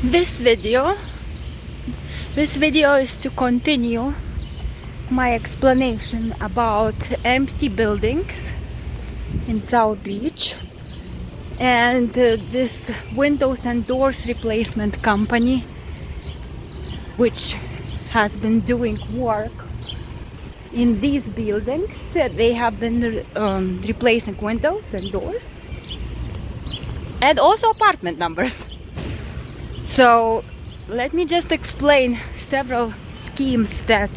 This video is to continue my explanation about empty buildings in South Beach and this windows and doors replacement company which has been doing work in these buildings. They have been replacing windows and doors and also apartment numbers. So let me just explain several schemes that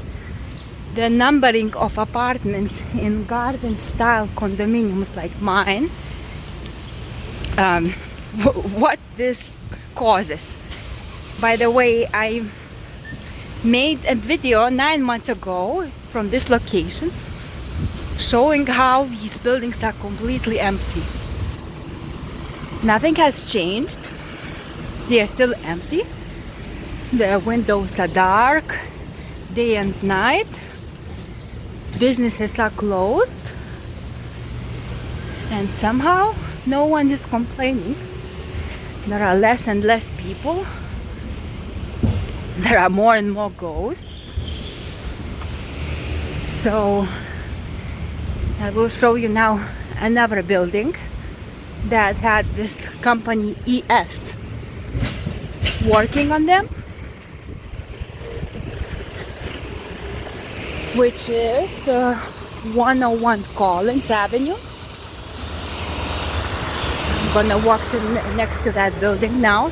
the numbering of apartments in garden style condominiums like mine, what this causes. By the way, I made a video 9 months ago from this location showing how these buildings are completely empty. Nothing has changed. They are still empty. The windows are dark day and night. Businesses are closed. And somehow no one is complaining. There are less and less people. There are more and more ghosts. So I will show you now another building that had this company ES working on them, which is 101 Collins Avenue. I'm gonna walk next to that building now.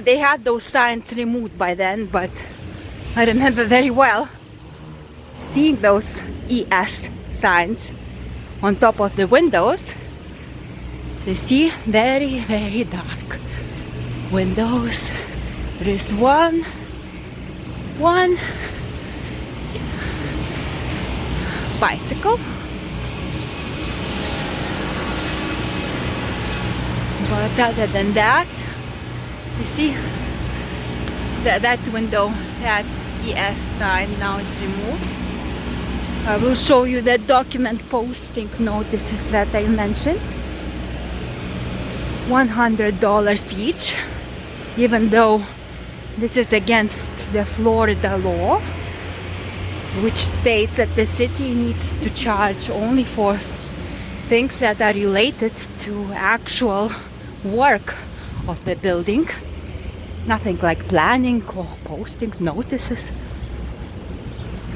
They had those signs removed by then, but I remember very well seeing those ES signs on top of the windows. You see, very, very dark windows. There is one bicycle, but other than that, you see that window, that ES sign, now it's removed. I will show you the document posting notices that I mentioned. $100 each, even though this is against the Florida law, which states that the city needs to charge only for things that are related to actual work of the building. Nothing like planning or posting notices.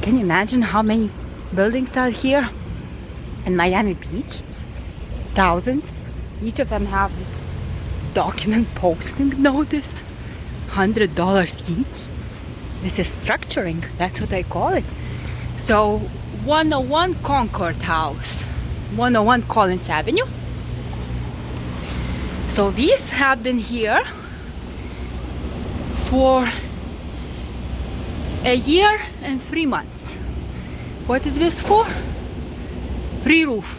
Can you imagine how many buildings are here in Miami Beach? Thousands. Each of them have this document posting notice. $100 each. This is structuring. That's what I call it. So 101 Concord House, 101 Collins Avenue. So these have been here for a year and 3 months. What is this for? Re-roof.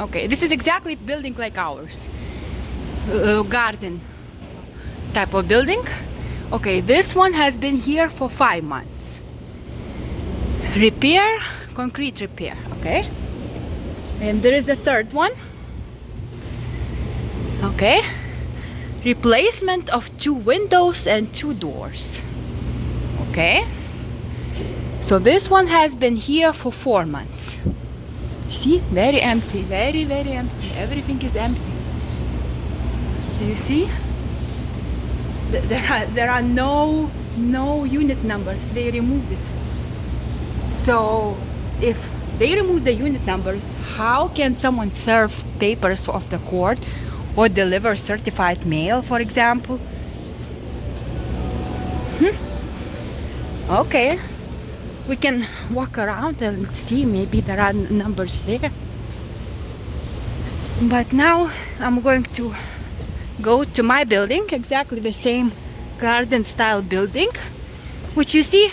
Okay, this is exactly building like ours. Garden type of building. Okay, this one has been here for 5 months. Repair, concrete repair. Okay, and there is the third one. Okay, replacement of 2 windows and 2 doors. Okay, so this one has been here for 4 months. See, very empty, very, very empty. Everything is empty. Do you see? There are no unit numbers. They removed it. So if they remove the unit numbers, how can someone serve papers of the court or deliver certified mail, for example? Okay, we can walk around and see, maybe there are numbers there. But now I'm going to go to my building, exactly the same garden style building, which you see,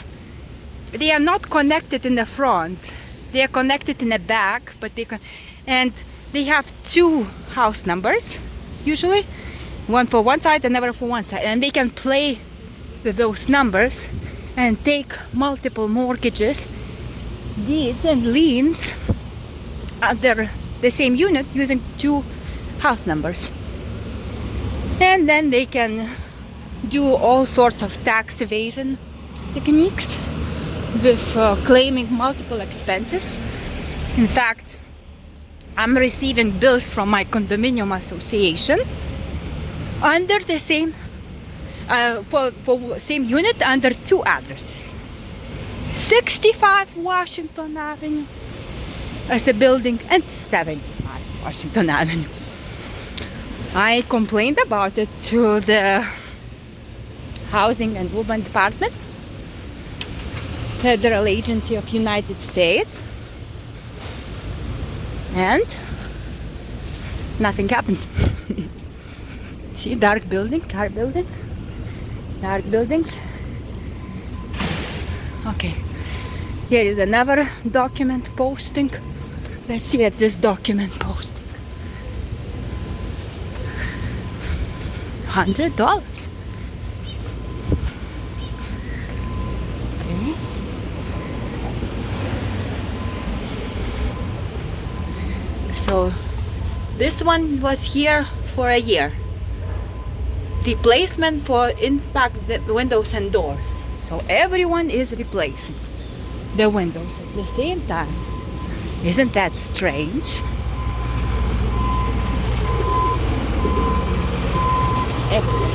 they are not connected in the front. They are connected in the back, but and they have 2 house numbers usually, one for one side, another for one side, and they can play with those numbers and take multiple mortgages, deeds and liens under the same unit using two house numbers. And then they can do all sorts of tax evasion techniques with claiming multiple expenses. In fact, I'm receiving bills from my condominium association under the same for same unit under two addresses. 65 Washington Avenue as a building and 75 Washington Avenue. I complained about it to the Housing and Urban Department, Federal Agency of United States, and nothing happened. See, dark buildings, dark buildings, dark buildings. Okay, here is another document posting. Let's see at this document posting. $100. Okay. So this one was here for a year. Replacement for impact the windows and doors. So everyone is replacing the windows at the same time. Isn't that strange? Everywhere.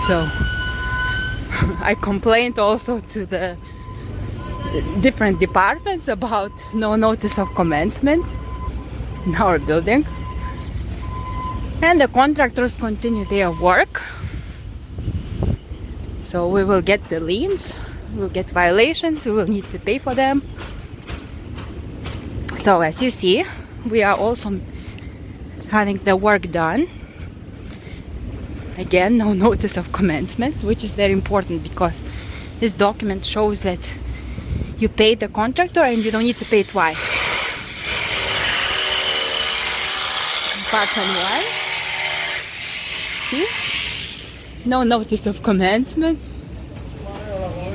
So I complained also to the different departments about no notice of commencement in our building, and the contractors continue their work. So we will get the liens, we'll get violations, we will need to pay for them. So as you see, we are also having the work done. Again, no notice of commencement, which is very important because this document shows that you pay the contractor and you don't need to pay twice. Apartment 1. See? No notice of commencement.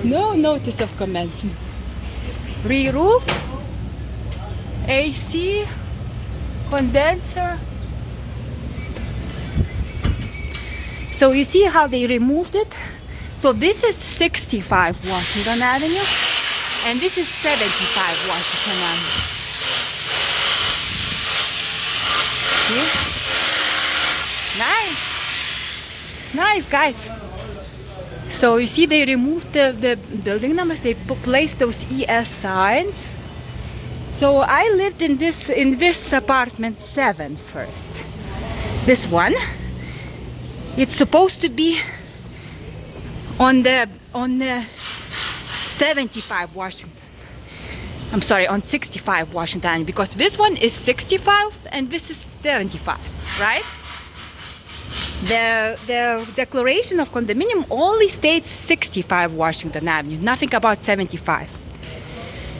No notice of commencement. Re-roof, AC, condenser. So you see how they removed it? So this is 65 Washington Avenue and this is 75 Washington Avenue. See? Nice. Nice, guys. So you see they removed the building numbers, they placed those ES signs. So I lived in this apartment 7 first. This one. It's supposed to be on the 75 Washington. I'm sorry, on 65 Washington, because this one is 65 and this is 75, right? The declaration of condominium only states 65 Washington Avenue, nothing about 75.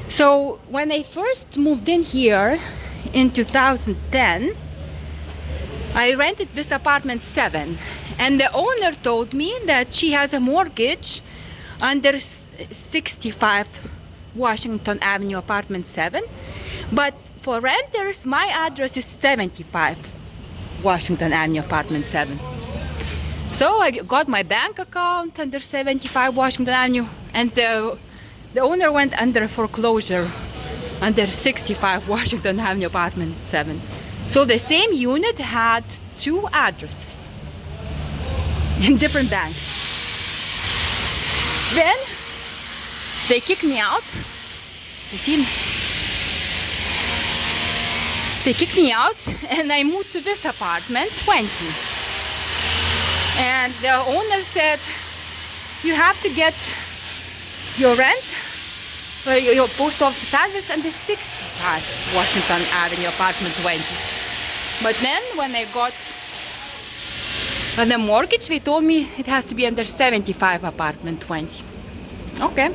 So when I first moved in here in 2010, I rented this apartment 7, and the owner told me that she has a mortgage under 65 Washington Avenue apartment 7, but for renters my address is 75 Washington Avenue apartment 7. So I got my bank account under 75 Washington Avenue, and the owner went under foreclosure under 65 Washington Avenue apartment 7. So the same unit had two addresses in different banks. Then they kicked me out. You see, they kicked me out and I moved to this apartment 20. And the owner said, you have to get your rent, your post office address under 65 Washington Avenue apartment 20. But then when I got the mortgage, they told me it has to be under 75 apartment 20. Okay.